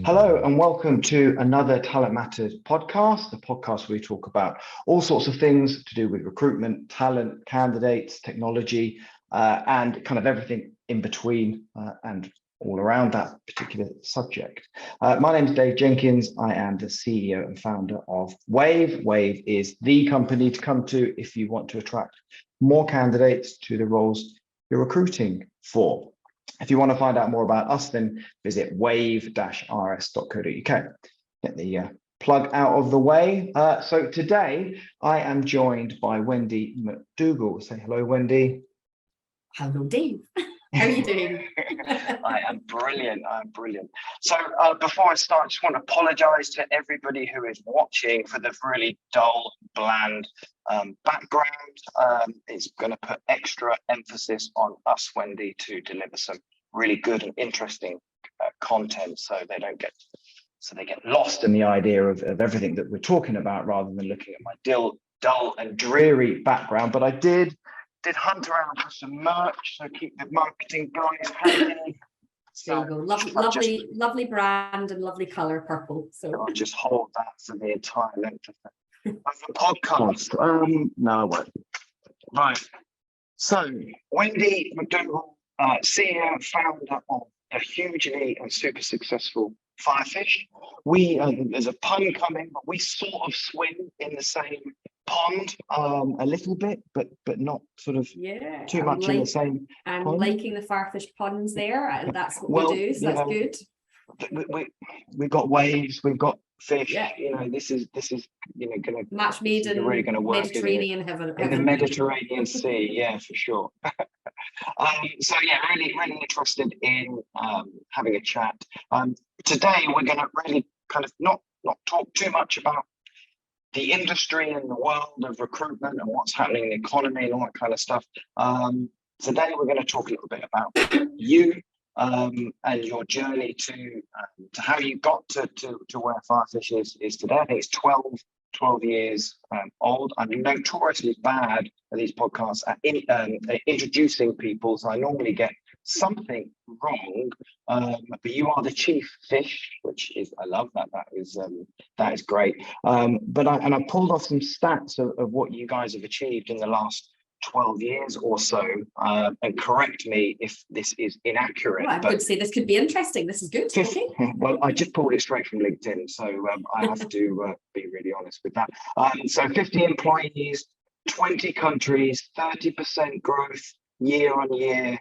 Hello and welcome to another Talent Matters podcast, the podcast where we talk about all sorts of things to do with recruitment, talent, candidates, technology, and kind of everything in between and all around that particular subject. My name is Dave Jenkins. I am the CEO and founder of Wave. Wave is the company to come to if you want to attract more candidates to the roles you're recruiting for. If you want to find out more about us, then visit wave-rs.co.uk. Get the plug out of the way. So today I am joined by Wendy McDougall. Say hello, Wendy. Hello, Dave. How are you doing? I am brilliant. I'm brilliant. So before I start, I just want to apologize to everybody who is watching for the really dull, bland background. It's going to put extra emphasis on us, Wendy, to deliver some really good and interesting content, so they get lost in the idea of everything that we're talking about, rather than looking at my dull and dreary background. But I did hunt around for some merch, so keep the marketing guys happy. There you go. Lovely brand and lovely color, purple. So I'll just hold that for the entire length of the podcast. No, I won't. Right. So, Wendy McDougall, CEO, founder of a hugely and super successful Firefish. There's a pun coming, but we sort of swim in the same pond a little bit, but not sort of too much in the same I'm pond. liking the Firefish puns there, and that's what we do, so that's good. We've got waves, we've got fish. Yeah. This is gonna match made in really gonna work Mediterranean heaven. In the Mediterranean Sea, yeah, for sure. So yeah, really interested in having a chat. Today we're going to really kind of not talk too much about the industry and the world of recruitment and what's happening in the economy and all that kind of stuff. Today we're going to talk a little bit about you and your journey to how you got to where Firefish is today. I think it's 12 years old. I'm notoriously bad at these podcasts at introducing people, so I normally get something wrong. But you are the chief fish, which is, I love that. That is great. But I pulled off some stats of what you guys have achieved in the last 12 years or so, and correct me if this is inaccurate. Well, I would say this could be interesting. This is good. Okay. Well, I just pulled it straight from LinkedIn, so I have to be really honest with that. So 50 employees, 20 countries, 30% growth year on year,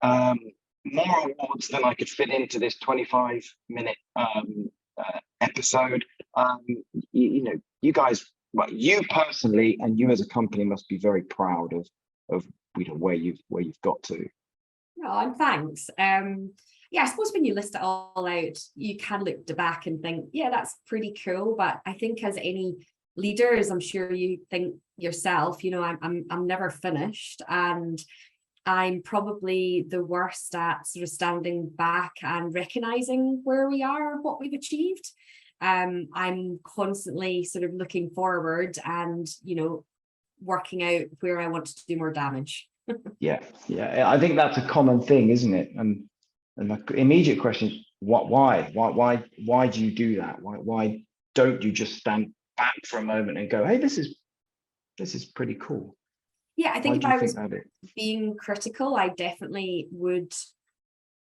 more awards than I could fit into this 25-minute episode. You guys, well, you personally and you as a company must be very proud of where you've got to. Oh, and thanks. I suppose when you list it all out, you can look back and think, yeah, that's pretty cool. But I think as any leaders, I'm sure you think yourself, I'm never finished, and I'm probably the worst at sort of standing back and recognizing where we are, what we've achieved. I'm constantly sort of looking forward and, working out where I want to do more damage. Yeah. I think that's a common thing, isn't it? And the immediate question is, why do you do that? Why don't you just stand back for a moment and go, hey, this is pretty cool? Yeah, I think if I was being critical, I definitely would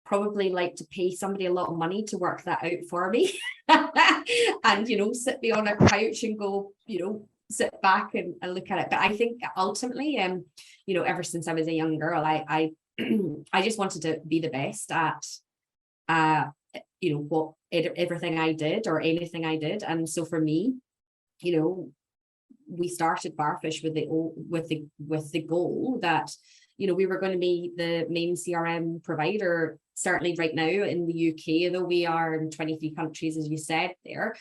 probably like to pay somebody a lot of money to work that out for me and sit me on a couch and go, sit back and look at it. But I think ultimately, ever since I was a young girl, I just wanted to be the best at everything I did or anything I did. And so for me, we started Firefish with the goal that we were going to be the main CRM provider, certainly right now in the UK, though we are in 23 countries, as you said there.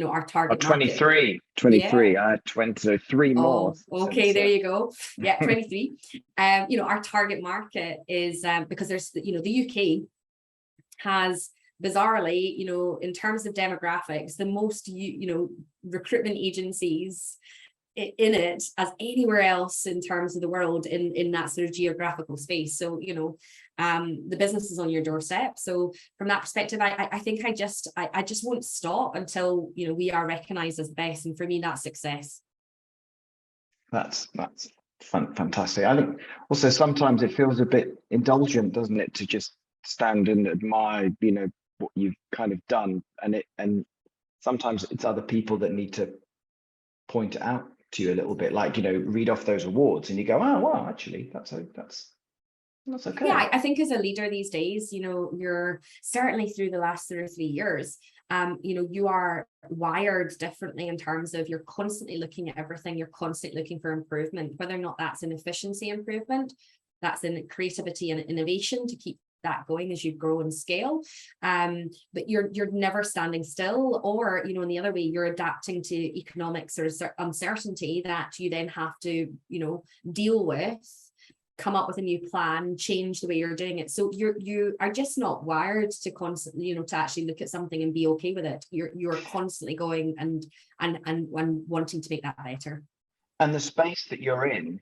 Our target 23, I had 23 more. Okay, there you go. Yeah, 23. Our target market is because there's the UK has bizarrely, in terms of demographics, the most recruitment agencies in it as anywhere else in terms of the world in that sort of geographical space. So, the business is on your doorstep. So from that perspective, I think I just won't stop until, we are recognized as the best. And for me, that's success. That's fantastic. I think also sometimes it feels a bit indulgent, doesn't it, to just stand and admire, what you've kind of done, and sometimes it's other people that need to point it out to you a little bit, like, read off those awards, and you go, oh wow, actually that's okay. Yeah, I think as a leader these days, you're certainly through the last sort of 3 years, you are wired differently in terms of you're constantly looking at everything, you're constantly looking for improvement, whether or not that's an efficiency improvement, that's in creativity and innovation to keep that going as you grow and scale, but you're never standing still, or in the other way, you're adapting to economic sort of uncertainty that you then have to deal with, come up with a new plan, change the way you're doing it. So you are just not wired to constantly to actually look at something and be okay with it. You're constantly going and wanting to make that better. And the space that you're in,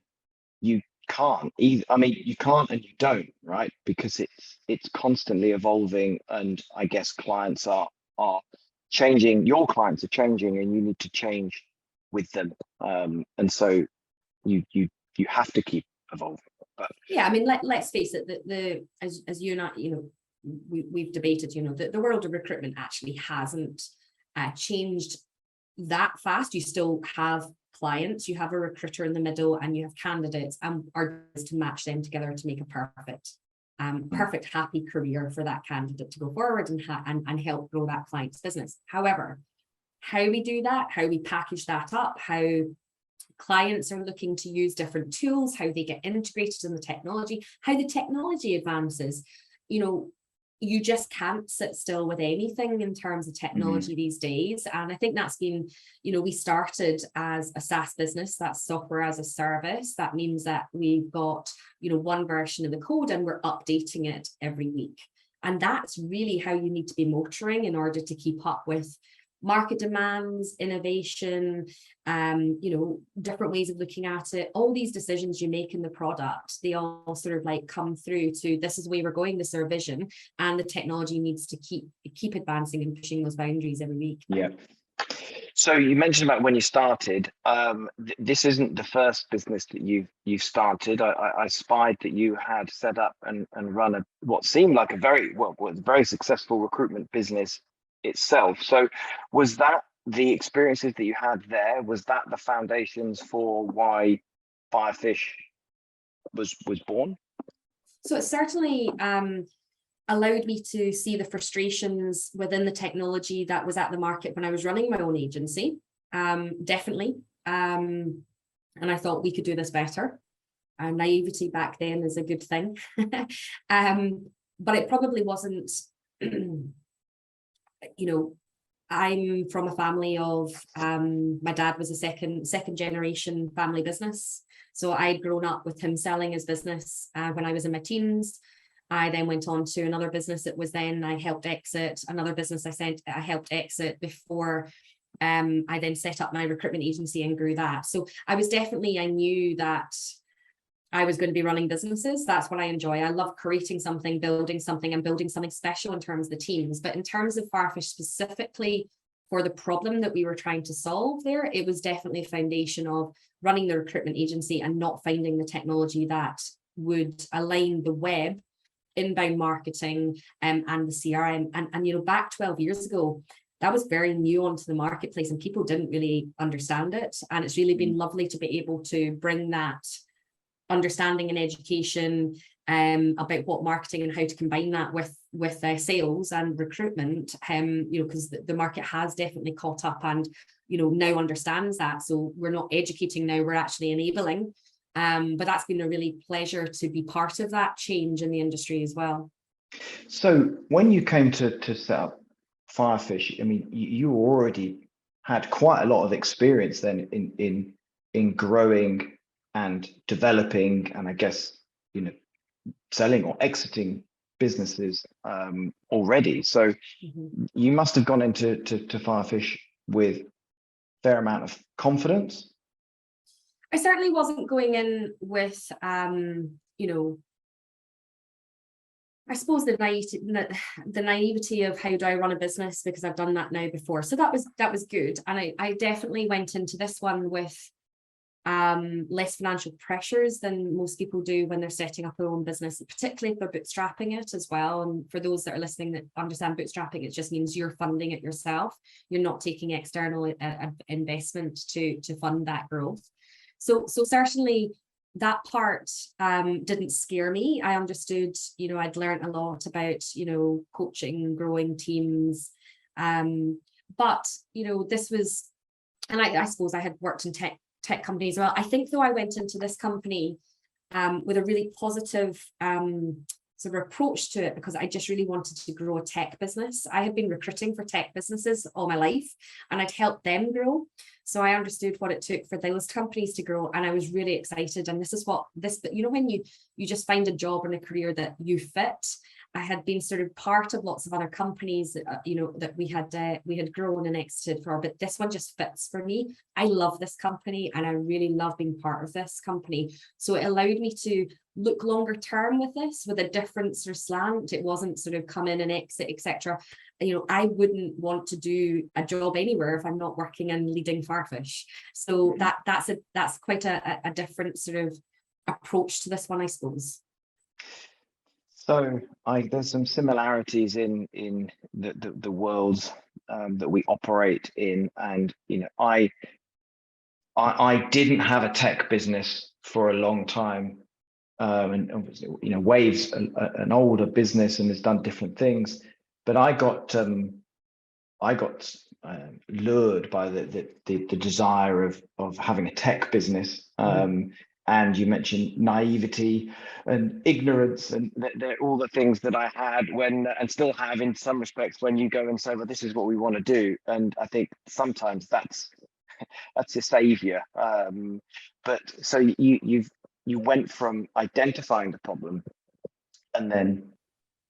you can't either. I mean, you can't and you don't, right? Because it's constantly evolving, and I guess clients are changing. Your clients are changing, and you need to change with them. And so you have to keep evolving. But yeah, I mean, let's face it, as you and I, we've debated, the world of recruitment actually hasn't changed that fast. You still have clients, you have a recruiter in the middle, and you have candidates, and our job is to match them together to make a perfect happy career for that candidate to go forward and help grow that client's business. However, how we do that, how we package that up, how clients are looking to use different tools, how they get integrated in the technology, how the technology advances, you just can't sit still with anything in terms of technology these days. And I think that's been, we started as a SaaS business, that's software as a service. That means that we've got, one version of the code and we're updating it every week. And that's really how you need to be motoring in order to keep up with market demands, innovation, different ways of looking at it. All these decisions you make in the product, they all sort of like come through to, this is the way we're going, this is our vision, and the technology needs to keep advancing and pushing those boundaries every week. Yeah. So you mentioned about when you started. This isn't the first business that you've started. I spied that you had set up and run what seemed like a very successful recruitment business itself. So was that the experiences that you had there? Was that the foundations for why Firefish was born? So it certainly allowed me to see the frustrations within the technology that was at the market when I was running my own agency. Definitely. And I thought we could do this better. Naivety back then is a good thing. But it probably wasn't, I'm from a family of, my dad was a second generation family business. So I'd grown up with him selling his business when I was in my teens. I then went on to another business that was then I helped exit, another business I helped exit before I then set up my recruitment agency and grew that. So I knew that I was going to be running businesses. That's what I enjoy. I love creating something, building something, and building something special in terms of the teams. But in terms of Firefish specifically, for the problem that we were trying to solve there, it was definitely a foundation of running the recruitment agency and not finding the technology that would align the web, inbound marketing, and the CRM. And back 12 years ago, that was very new onto the marketplace and people didn't really understand it. And it's really been lovely to be able to bring that understanding and education about what marketing and how to combine that with sales and recruitment, because the market has definitely caught up and now understands that. So we're not educating now, we're actually enabling. But that's been a really pleasure to be part of that change in the industry as well. So when you came to set up Firefish, I mean, you already had quite a lot of experience then in growing and developing, and I guess selling or exiting businesses already. So you must have gone into Firefish with a fair amount of confidence. I certainly wasn't going in with, you know, I suppose the naivety of how do I run a business, because I've done that now before. So that was good. And I definitely went into this one with less financial pressures than most people do when they're setting up their own business, particularly if they're bootstrapping it as well. And for those that are listening that understand bootstrapping, it just means you're funding it yourself. You're not taking external investment to fund that growth. So certainly that part didn't scare me. I understood, you know, I'd learned a lot about, you know, coaching, growing teams. But, you know, this was, and I suppose I had worked in tech companies as well. I think though I went into this company with a really positive sort of approach to it, because I just really wanted to grow a tech business. I had been recruiting for tech businesses all my life, and I'd helped them grow. So I understood what it took for those companies to grow, and I was really excited. And this is what you know, when you just find a job and a career that you fit. I had been sort of part of lots of other companies, you know, that we had grown and exited for, but this one just fits for me. I love this company, and I really love being part of this company. So it allowed me to look longer term with this, with a different sort of slant. It wasn't sort of come in and exit, etc. You know, I wouldn't want to do a job anywhere if I'm not working and leading Firefish. So that's quite a different sort of approach to this one, I suppose. So there's some similarities in the worlds that we operate in, and you know, I didn't have a tech business for a long time, and obviously, you know, Wave's an older business and has done different things, but I got lured by the desire of having a tech business. And you mentioned naivety and ignorance, and they're all the things that I had when, and still have in some respects, when you go and say, well, this is what we want to do. And I think sometimes that's a savior. But so you went from identifying the problem and then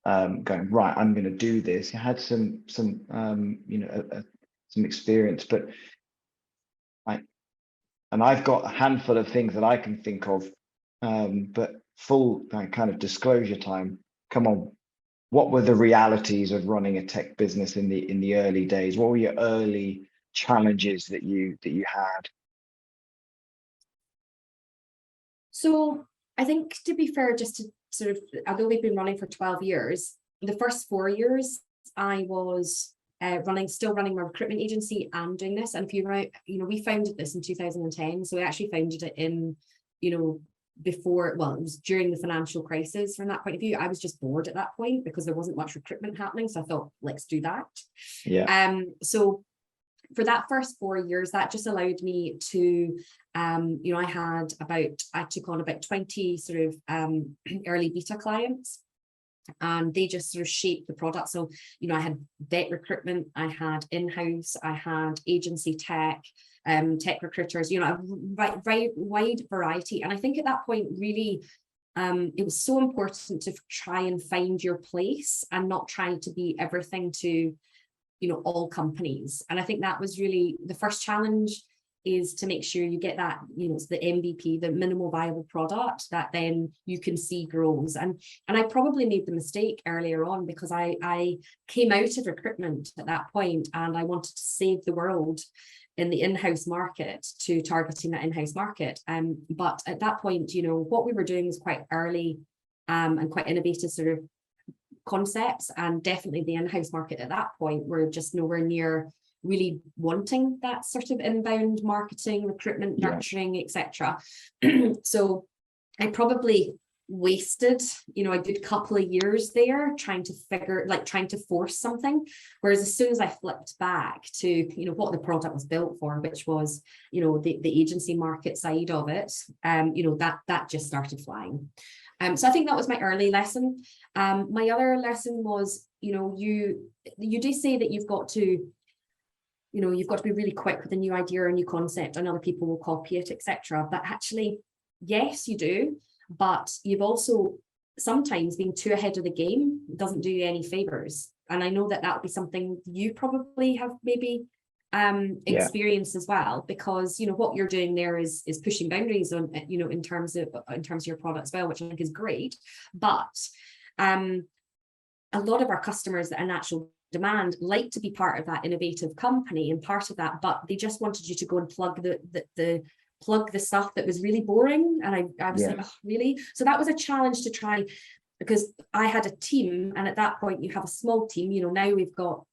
going, right, I'm going to do this. You had some you know, some experience, but I've got a handful of things that I can think of, but full kind of disclosure time. Come on, what were the realities of running a tech business in the early days? What were your early challenges that you had? So I think, to be fair, just to sort of, although we've been running for 12 years, the first 4 years I was still running my recruitment agency and doing this. And if you know, we founded this in 2010. So we actually founded it in, you know, before, well, it was during the financial crisis. From that point of view, I was just bored at that point because there wasn't much recruitment happening. So I thought, let's do that. Yeah. So for that first 4 years, that just allowed me to, you know, I took on about 20 sort of early beta clients, and they just sort of shaped the product. So, you know, I had vet recruitment, I had in-house, I had agency tech recruiters, you know, a very wide variety. And I think at that point, really, it was so important to try and find your place and not trying to be everything to, you know, all companies. And I think that was really the first challenge, is to make sure you get that, you know, it's the MVP, the minimal viable product that then you can see grows. And I probably made the mistake earlier on, because I came out of recruitment at that point and I wanted to save the world in the in-house market to targeting that in-house market. But at that point, you know, what we were doing was quite early and quite innovative sort of concepts, and definitely the in-house market at that point were just nowhere near really wanting that sort of inbound marketing, recruitment, nurturing, etc. So I probably wasted, you know, a good couple of years there trying to force something. Whereas as soon as I flipped back to, you know, what the product was built for, which was, you know, the agency market side of it, you know, that just started flying. So I think that was my early lesson. My other lesson was, you know, you do say that you've got to be really quick with a new idea or a new concept, and other people will copy it, etc. But actually, yes, you do. But you've also sometimes being too ahead of the game doesn't do you any favors. And I know that would be something you probably have maybe experience as well, because what you're doing there is pushing boundaries on in terms of your product as well, which I think is great. But a lot of our customers that are natural demand like to be part of that innovative company and part of that, but they just wanted you to go and plug the stuff that was really boring. And I was like, oh, really? So that was a challenge to try, because I had a team, and at that point you have a small team. Now we've got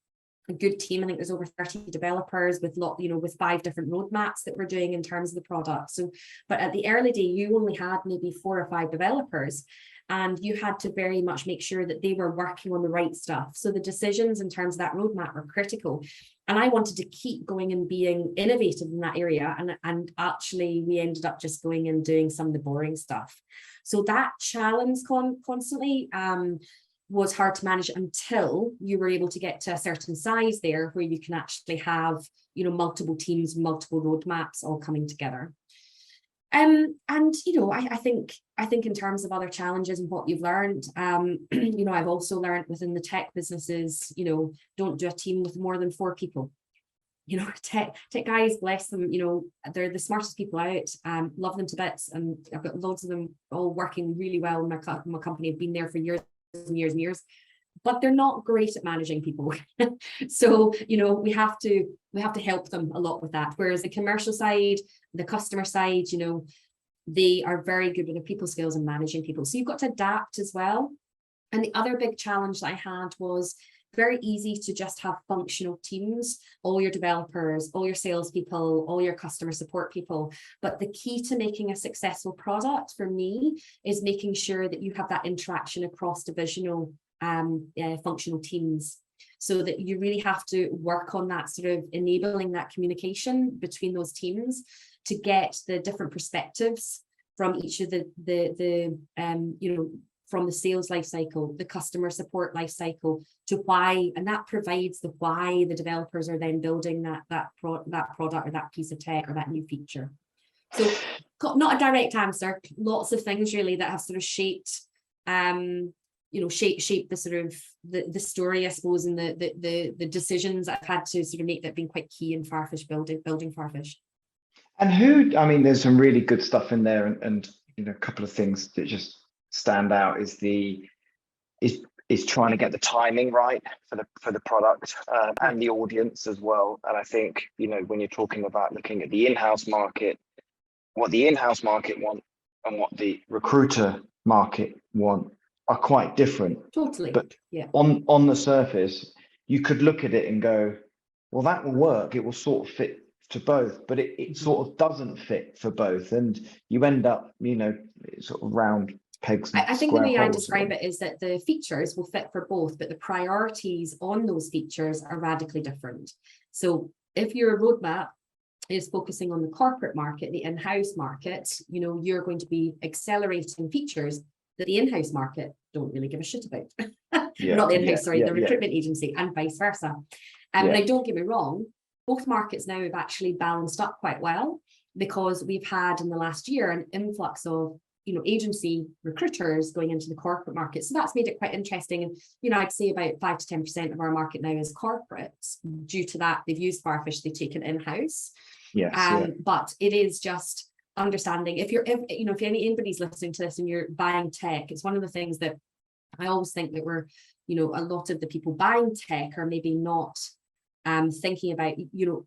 a good team. I think there's over 30 developers with with 5 different roadmaps that we're doing in terms of the product. So, but at the early day, you only had maybe 4 or 5 developers, and you had to very much make sure that they were working on the right stuff. So the decisions in terms of that roadmap were critical. And I wanted to keep going and being innovative in that area. And actually, we ended up just going and doing some of the boring stuff. So that challenge constantly was hard to manage until you were able to get to a certain size there where you can actually have, multiple teams, multiple roadmaps all coming together. I think in terms of other challenges and what you've learned, I've also learned within the tech businesses, don't do a team with more than 4 people. Tech guys, bless them, they're the smartest people out. Love them to bits, and I've got loads of them all working really well in my company. I've been there for years and years and years, but they're not great at managing people. So we have to help them a lot with that. Whereas the commercial side, the customer side, they are very good with their people skills and managing people. So you've got to adapt as well. And the other big challenge that I had was very easy to just have functional teams, all your developers, all your salespeople, all your customer support people. But the key to making a successful product for me is making sure that you have that interaction across divisional functional teams, so that you really have to work on that sort of enabling that communication between those teams to get the different perspectives from each of the from the sales life cycle, the customer support life cycle, to why, and that provides the why the developers are then building that product or that piece of tech or that new feature. So not a direct answer, lots of things really that have sort of shaped shape the sort of the story, I suppose, and the decisions I've had to sort of make that have been quite key in Firefish building Firefish. And there's some really good stuff in there, and a couple of things that just stand out is trying to get the timing right for the product and the audience as well. And I think when you're talking about looking at the in-house market, what the in-house market want and what the recruiter market want are quite different. Totally. But on the surface, you could look at it and go, well, that will work. It will sort of fit to both, but it sort of doesn't fit for both, and you end up sort of round pegs. I think the way I describe it is that the features will fit for both, but the priorities on those features are radically different. So if your roadmap is focusing on the corporate market, the in-house market, you're going to be accelerating features that the in-house market don't really give a shit about. Not the in-house, the recruitment agency, and vice versa. And don't get me wrong, both markets now have actually balanced up quite well, because we've had in the last year an influx of agency recruiters going into the corporate market. So that's made it quite interesting. And I'd say about 5 to 10% of our market now is corporates. Due to that, they've used Firefish, they've taken in-house. But it is just understanding, if anybody's listening to this and you're buying tech, it's one of the things that I always think that we're, a lot of the people buying tech are maybe not thinking about,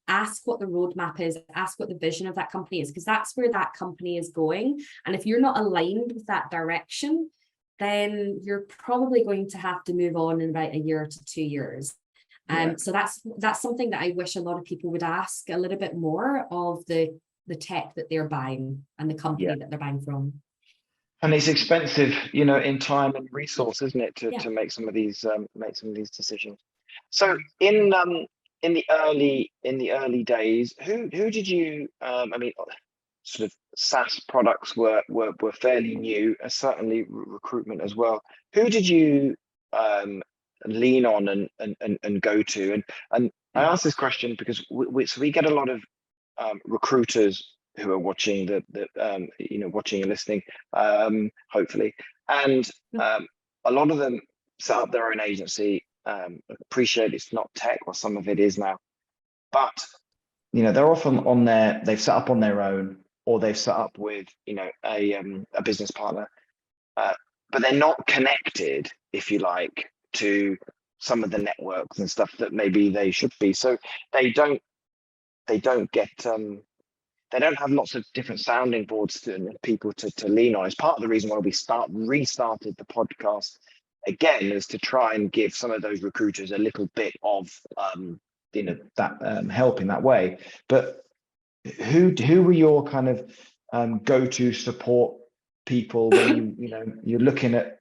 ask what the roadmap is, ask what the vision of that company is, because that's where that company is going. And if you're not aligned with that direction, then you're probably going to have to move on in about a year to 2 years. So that's something that I wish a lot of people would ask a little bit more of the tech that they're buying and the company that they're buying from. And it's expensive, in time and resource, isn't it, to make some of these decisions. So in the early days, who did you? Sort of SaaS products were fairly new, certainly recruitment as well. Who did you lean on and go to? And I ask this question because we get a lot of recruiters who are watching watching and listening, hopefully, and a lot of them set up their own agency. Appreciate it's not tech, or some of it is now, but they're often on they've set up on their own, or they've set up with, a business partner, but they're not connected, if you like, to some of the networks and stuff that maybe they should be. So they don't get they don't have lots of different sounding boards to people to lean on. It's part of the reason why we restarted the podcast again, is to try and give some of those recruiters a little bit of that help in that way. But who were your kind of go-to support people when you're looking at,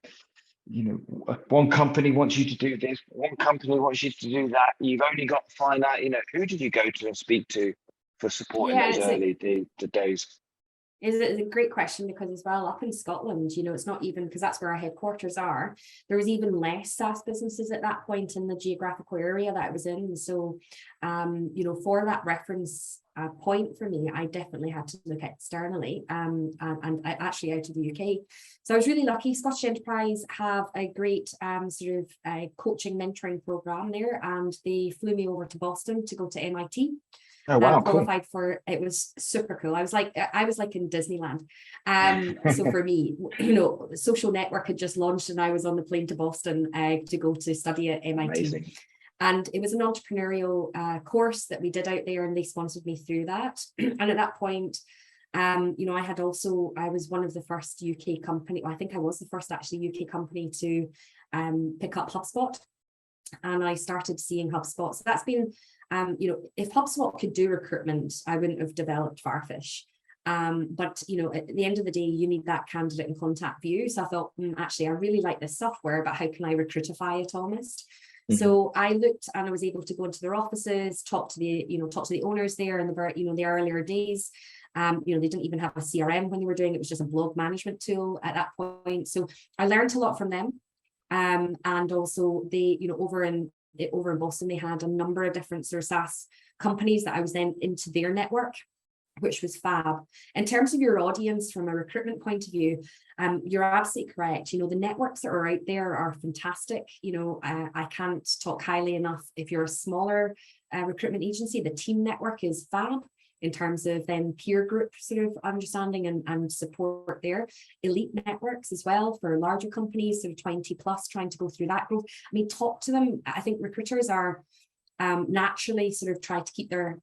one company wants you to do this, one company wants you to do that, you've only got to find out, who did you go to and speak to for support in those early days? It's a great question, because as well, up in Scotland, it's not even, because that's where our headquarters are, there was even less SaaS businesses at that point in the geographical area that I was in. So, for that reference point for me, I definitely had to look externally, and I actually out of the UK. So I was really lucky. Scottish Enterprise have a great sort of coaching mentoring program there, and they flew me over to Boston to go to MIT. Oh wow, qualified cool. For it was super cool. I was like in Disneyland. So for me, Social Network had just launched, and I was on the plane to Boston to go to study at MIT. Amazing. And it was an entrepreneurial course that we did out there, and they sponsored me through that. And at that point, I was one of the first UK company. I think I was the first actually UK company to pick up HubSpot, and I started seeing HubSpot. So that's been, if HubSpot could do recruitment, I wouldn't have developed Firefish. But at the end of the day, you need that candidate and contact view. So I thought, actually, I really like this software, but how can I recruitify it almost? Mm-hmm. So I looked, and I was able to go into their offices, talk to the owners there in the earlier days. They didn't even have a CRM when they were doing it. It was just a blog management tool at that point. So I learned a lot from them. And also they, over in Boston, they had a number of different sort of SaaS companies that I was then into their network, which was fab. In terms of your audience from a recruitment point of view, you're absolutely correct. The networks that are out there are fantastic. I can't talk highly enough. If you're a smaller recruitment agency, the team network is fab in terms of then peer group sort of understanding and support there. Elite networks as well for larger companies, sort of 20 plus, trying to go through that growth. I mean, talk to them. I think recruiters are naturally sort of try to keep their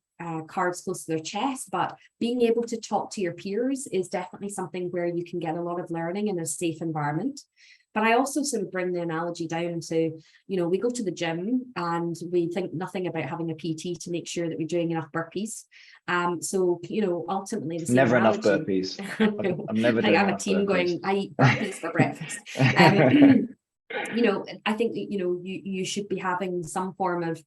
cards close to their chest, but being able to talk to your peers is definitely something where you can get a lot of learning in a safe environment. But I also sort of bring the analogy down to, we go to the gym and we think nothing about having a PT to make sure that we're doing enough burpees. So, ultimately, the same never analogy. Enough burpees. I'm never doing I'm a team burpees. Going, I eat burpees for breakfast. I think that, you should be having some form of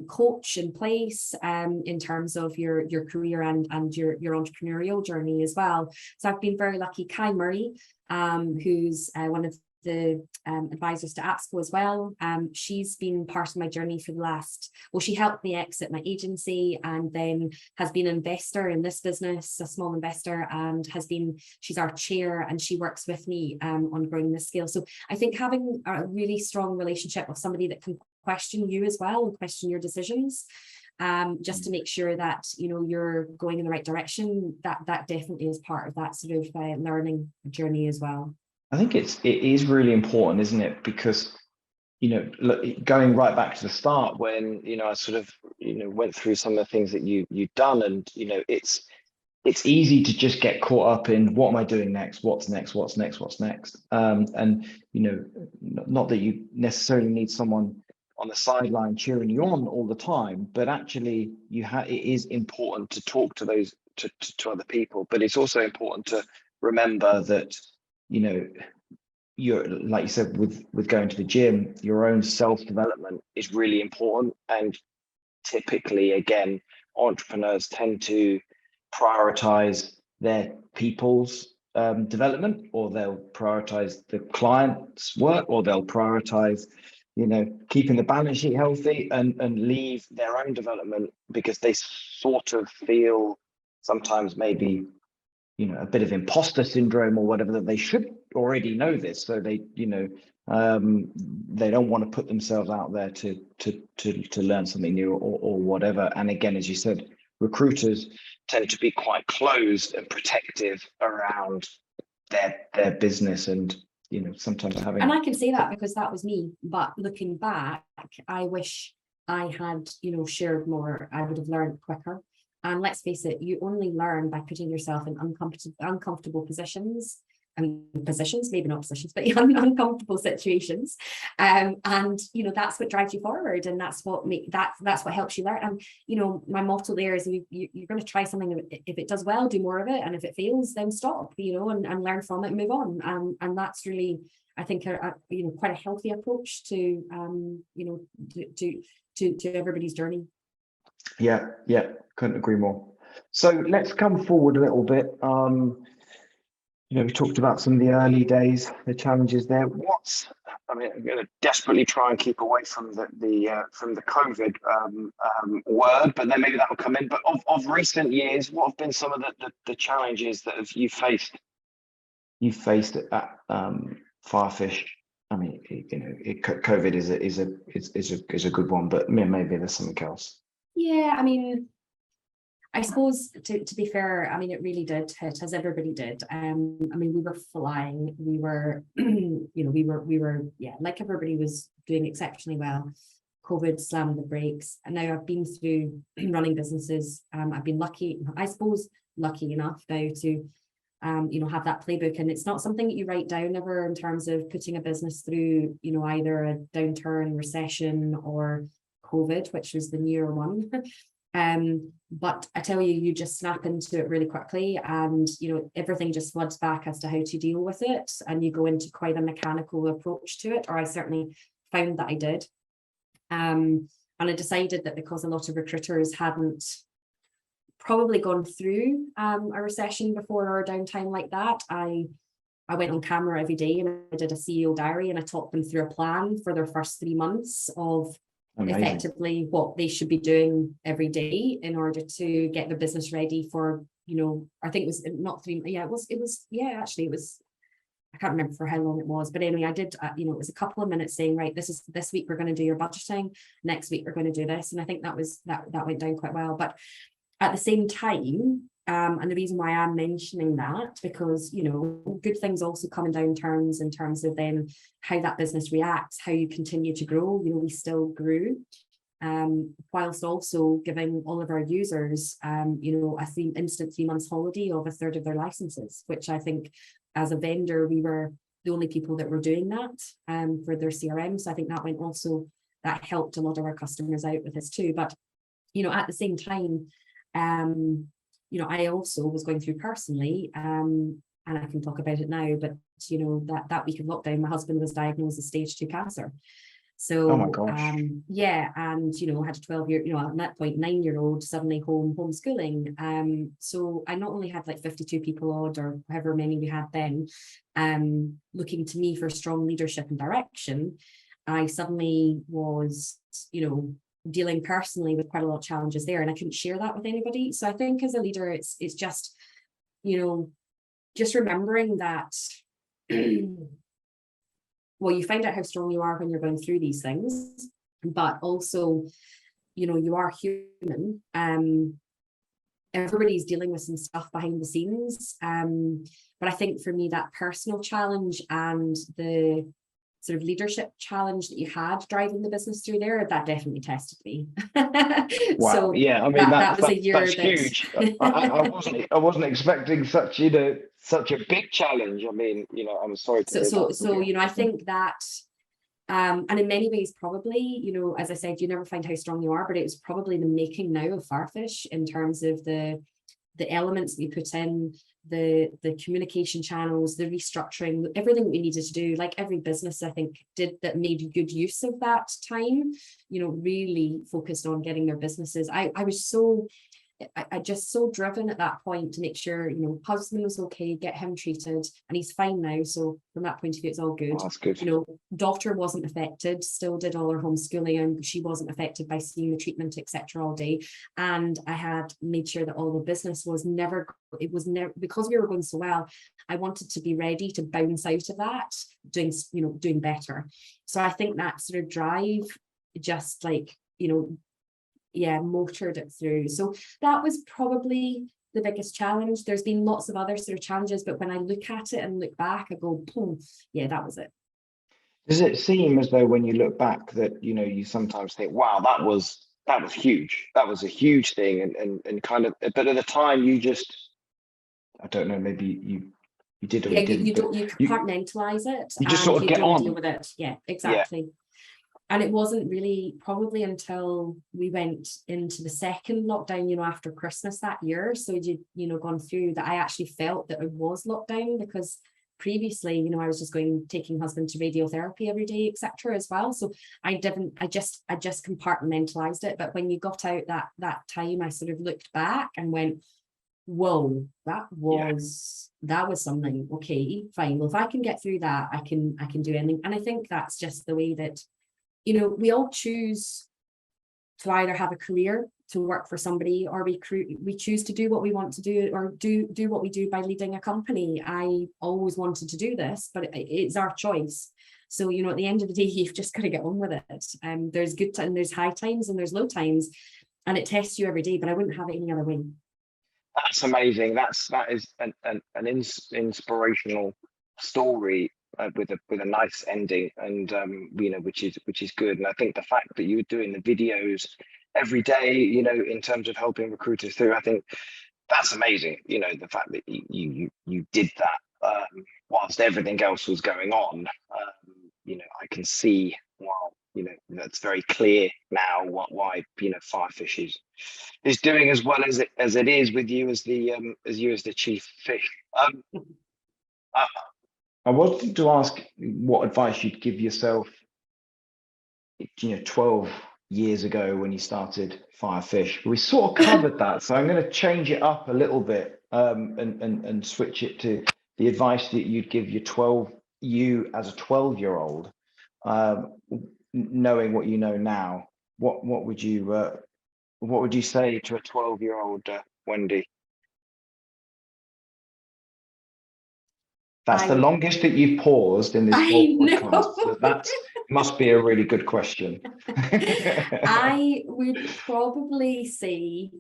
coach in place in terms of your career and your entrepreneurial journey as well. So I've been very lucky. Kai Murray, who's one of the advisors to APSCO as well. She's been part of my journey for the last, she helped me exit my agency, and then has been an investor in this business, a small investor, and she's our chair, and she works with me on growing this scale. So I think having a really strong relationship with somebody that can question you as well and question your decisions, just to make sure that you're going in the right direction, that definitely is part of that sort of learning journey as well. I think it is really important, isn't it? Because going right back to the start, when I sort of went through some of the things that you've done, and it's easy to just get caught up in what am I doing next, what's next, and not that you necessarily need someone on the sideline cheering you on all the time, but actually it is important to talk to those to other people. But it's also important to remember that you're, like you said, with going to the gym, your own self-development is really important. And typically, again, entrepreneurs tend to prioritize their people's development, or they'll prioritize the client's work, or they'll prioritize keeping the balance sheet healthy and leave their own development, because they sort of feel sometimes maybe a bit of imposter syndrome or whatever, that they should already know this, so they they don't want to put themselves out there to learn something new or whatever. And again, as you said, recruiters tend to be quite closed and protective around their business, and sometimes having. And I can say that because that was me. But looking back, I wish I had, shared more. I would have learned quicker. And let's face it, you only learn by putting yourself in uncomfortable positions. And positions, maybe not positions, but uncomfortable situations. And that's what drives you forward, and that's what that's what helps you learn. And my motto there is you're going to try something. If it does well, do more of it, and if it fails, then stop. And learn from it and move on. And that's really, I think, quite a healthy approach to to everybody's journey. Yeah, couldn't agree more. So let's come forward a little bit. We talked about some of the early days, the challenges there. I'm going to desperately try and keep away from the COVID word, but then maybe that will come in. But of recent years, what have been some of the challenges that you faced at Firefish? I mean, COVID is a good one, but maybe there's something else. Yeah, I mean, I suppose to be fair, I mean, it really did hit, as everybody did. I mean, we were flying. We were, like everybody was doing exceptionally well. COVID slammed the brakes, and now I've been through running businesses. I've been lucky enough now to, have that playbook, and it's not something that you write down ever in terms of putting a business through, either a downturn, recession, or COVID, which was the newer one. But I tell you, you just snap into it really quickly, and everything just floods back as to how to deal with it, and you go into quite a mechanical approach to it, or I certainly found that I did. And I decided that because a lot of recruiters hadn't probably gone through a recession before or a downtime like that, I went on camera every day and I did a CEO diary, and I talked them through a plan for their first 3 months of Amazing. Effectively what they should be doing every day in order to get the business ready for, I think it was not 3, it was, I can't remember for how long it was, but anyway, I did, it was a couple of minutes saying, right, this week we're going to do your budgeting, next week we're going to do this. And I think that went down quite well. But at the same time, and the reason why I'm mentioning that, because, good things also come in downturns in terms of then how that business reacts, how you continue to grow. We still grew, whilst also giving all of our users, instant 3 months holiday of 1/3 of their licenses, which I think as a vendor, we were the only people that were doing that for their CRM. So I think that helped a lot of our customers out with this too. But, at the same time, I also was going through personally, and I can talk about it now, but that week of lockdown, my husband was diagnosed with stage 2 cancer. So, oh my gosh. and I had a 12-year, at that point, 9-year-old suddenly homeschooling. So I not only had like 52 people odd, or however many we had then, looking to me for strong leadership and direction, I suddenly was, dealing personally with quite a lot of challenges there, and I couldn't share that with anybody. So I think as a leader, it's just, just remembering that, well, you find out how strong you are when you're going through these things, but also, you are human. Everybody's dealing with some stuff behind the scenes. But I think for me, that personal challenge and the sort of leadership challenge that you had driving the business through there, that definitely tested me. Wow. So yeah, I mean that was a year that's huge. I wasn't expecting such a big challenge. I mean, I'm sorry to so I think that and in many ways probably, as I said, you never find how strong you are, but it was probably the making now of Firefish in terms of the elements we put in, the communication channels, the restructuring, everything we needed to do, like every business I think did that made good use of that time, really focused on getting their businesses. I was just so driven at that point to make sure, husband was okay, get him treated, and he's fine now. So from that point of view, it's all good. Oh, that's good. Daughter wasn't affected, still did all her homeschooling, and she wasn't affected by seeing the treatment, etc. all day. And I had made sure that all the business was never, because we were going so well, I wanted to be ready to bounce out of that, doing better. So I think that sort of drive, just like, motored it through. So that was probably the biggest challenge. There's been lots of other sort of challenges, but when I look at it and look back, I go, boom, yeah, that was it. Does it seem as though when you look back that, you know, you sometimes think, wow, that was huge. That was a huge thing. And kind of, but at the time you just, I don't know, maybe you did or you didn't. You don't, you compartmentalize it you just and sort of you get don't on. deal with it. Yeah, exactly. And it wasn't really probably until we went into the second lockdown, you know, after Christmas that year. So you know, gone through that, I actually felt that it was lockdown, because previously, you know, I was just taking husband to radiotherapy every day, etc. as well. So I just compartmentalized it. But when you got out that time, I sort of looked back and went, whoa, that was something. Okay, fine. Well, if I can get through that, I can do anything. And I think that's just the way that, you know, we all choose to either have a career to work for somebody, or we choose to do what we want to do, or do what we do by leading a company. I always wanted to do this, but it's our choice. So, you know, at the end of the day, you've just got to get on with it. There's good times, there's high times, and there's low times, and it tests you every day, but I wouldn't have it any other way. That's amazing. That is an inspirational story with a nice ending, and you know, which is good. And I think the fact that you were doing the videos every day, you know, in terms of helping recruiters through, I think that's amazing. You know, the fact that you did that whilst everything else was going on. You know, I can see, wow, you know, that's very clear now why, you know, Firefish is doing as well as it is with you as the chief fish. I wanted to ask what advice you'd give yourself, you know, 12 years ago when you started Firefish. We sort of covered that, so I'm going to change it up a little bit and switch it to the advice that you'd give you as a 12-year-old, knowing what you know now. What would you say to a 12-year-old Wendy? That's the longest that you've paused in this whole podcast. So that must be a really good question. I would probably say,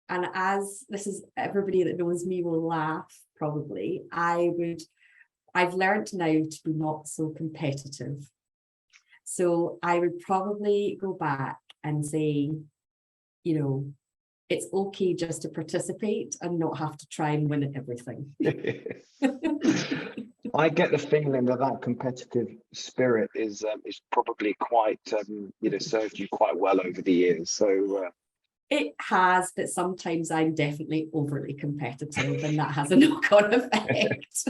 and as this is, everybody that knows me will laugh, probably, I've learned now to be not so competitive. So I would probably go back and say, you know, it's okay just to participate and not have to try and win at everything. I get the feeling that competitive spirit is probably quite, you know, served you quite well over the years. So it has, but sometimes I'm definitely overly competitive, and that has a knock-on effect.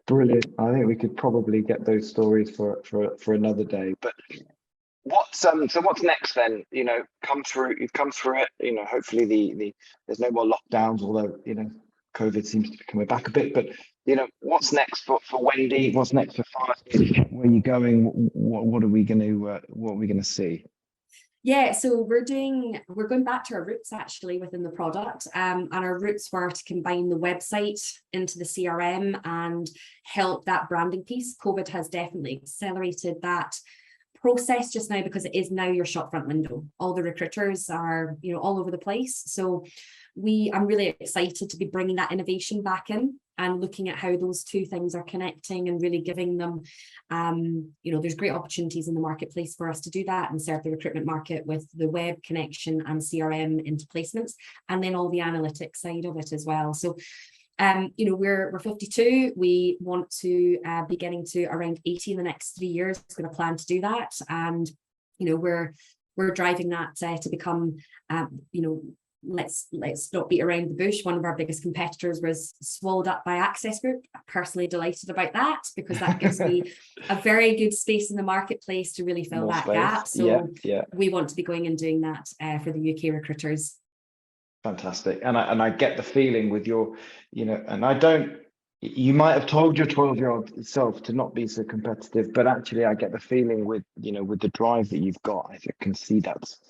Brilliant. I think we could probably get those stories for another day. But what's next then? You know, you've come through it. You know, hopefully there's no more lockdowns, although, you know, COVID seems to be coming back a bit. But, you know, what's next for Wendy? What's next for Firefish? Where are you going? What are we going to see? Yeah, so we're going back to our roots actually within the product, and our roots were to combine the website into the CRM and help that branding piece. COVID has definitely accelerated that process just now, because it is now your shopfront window. All the recruiters are, you know, all over the place. So I'm really excited to be bringing that innovation back in and looking at how those two things are connecting and really giving them, you know, there's great opportunities in the marketplace for us to do that and serve the recruitment market with the web connection and CRM into placements, and then all the analytics side of it as well. So you know, we're 52. We want to be getting to around 80 in the next 3 years. We're going to plan to do that, and you know, we're driving that to become, you know, let's not beat around the bush. One of our biggest competitors was swallowed up by Access Group. I'm personally delighted about that, because that gives me a very good space in the marketplace to really fill that gap. So we want to be going and doing that for the UK recruiters. Fantastic. And I get the feeling with your, you know, and you might have told your 12-year-old self to not be so competitive, but actually I get the feeling with, you know, with the drive that you've got, I can see that's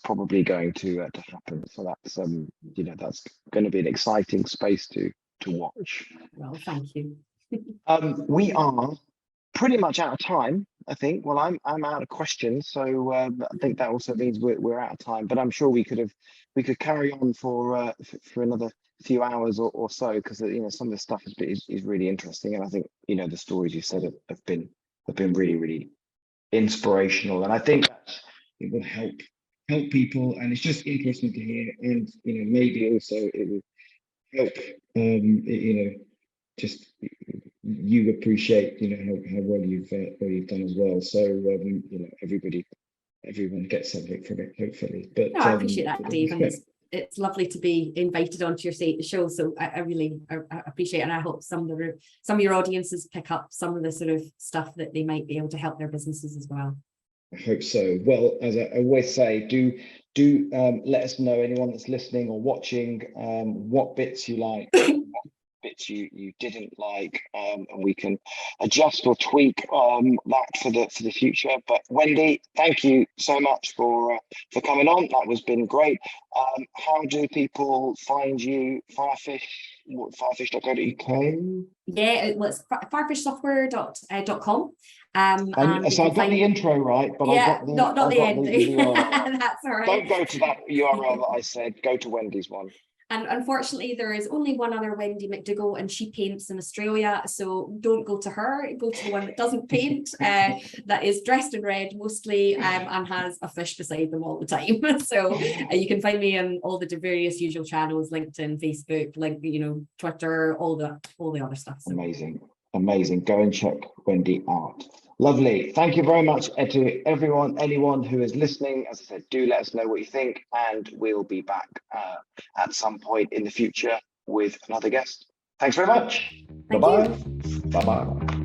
probably going to happen. So that's, you know, that's going to be an exciting space to watch. Well, thank you. We are pretty much out of time. I think. Well, I'm out of questions, so I think that also means we're out of time. But I'm sure we could carry on for another few hours or so, because some of the stuff is really interesting, and I think the stories you said have been really, really inspirational, and I think that it will help people, and it's just interesting to hear, and maybe also it will help just you appreciate how well you've done as well. So everyone gets something from it, hopefully. But no, I appreciate that, Dave, and it's lovely to be invited onto your show. So I really appreciate it, and I hope some of your audiences pick up some of the sort of stuff that they might be able to help their businesses as well. I hope so. Well, as I always say, do let us know, anyone that's listening or watching, what bits you like, what bits you didn't like, and we can adjust or tweak that for the future. But Wendy, thank you so much for coming on. That was been great. How do people find you? Firefish.co.uk? Yeah, it's firefishsoftware.com. And so I got the intro right, but yeah, I got the not the end. the URL. That's all right. Don't go to that URL that I said. Go to Wendy's one. And unfortunately, there is only one other Wendy McDougall, and she paints in Australia. So don't go to her. Go to the one that doesn't paint, that is dressed in red mostly, and has a fish beside them all the time. So you can find me on all the various usual channels: LinkedIn, Facebook, Twitter, all the other stuff. So. Amazing. Go and check Wendy out. Lovely. Thank you very much to anyone who is listening. As I said, do let us know what you think, and we'll be back at some point in the future with another guest. Thanks very much. Thank Bye-bye. you. Bye-bye.